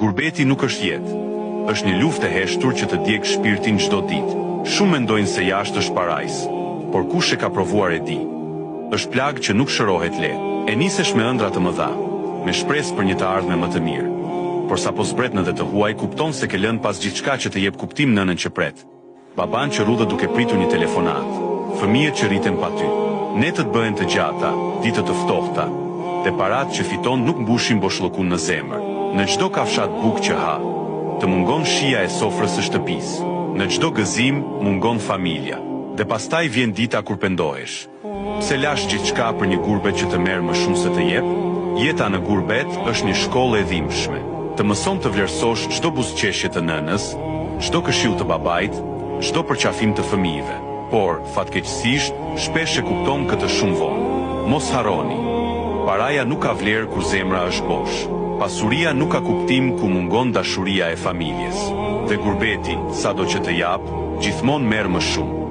Gurbeti nuk është jetë. Është një luftë e heshtur që të djeg shpirtin çdo ditë. Shumë mendojnë se jashtë është parajs, por kush e ka provuar e di. Është plagë që nuk shërohet lehtë. E nisesh me ëndra të mëdha, me shpresë për një të ardhme më të mirë. Por sapo zbret në dhe të huaj, kupton se ke lënë pas gjithçka që të jep kuptim nënën që pret. Baban që rrudhë duke pritur një telefonat. Fëmijët që rriten pa ty. Netët bëhen të gjata, ditët të ftohta. Dhe parat që fiton nuk mbushin boshllokun në zemër. Në çdo kafshat bukë që ha, të mungon shija e sofrës së shtëpisë. Në çdo gëzim mungon familja. Dhe pastaj vjen dita kur pendohesh. Pse lash gjithçka për një gurbet që të merr më shumë se të jep? Jeta në gurbet është një shkollë e dhimbshme. Të mëson të vlerësosh çdo buzëqeshje të nënës, çdo këshill të babait, çdo përqafim të fëmijëve. Por, fatkeqësisht, shpesh e kupton këtë shumë vonë. Mos harroni. Paraja nuk ka vlerë kur zemra është bosh. Pasuria nuk ka kuptim ku mungon dashuria e familjes. Dhe gurbeti, sado që të jap, gjithmonë merr më shumë.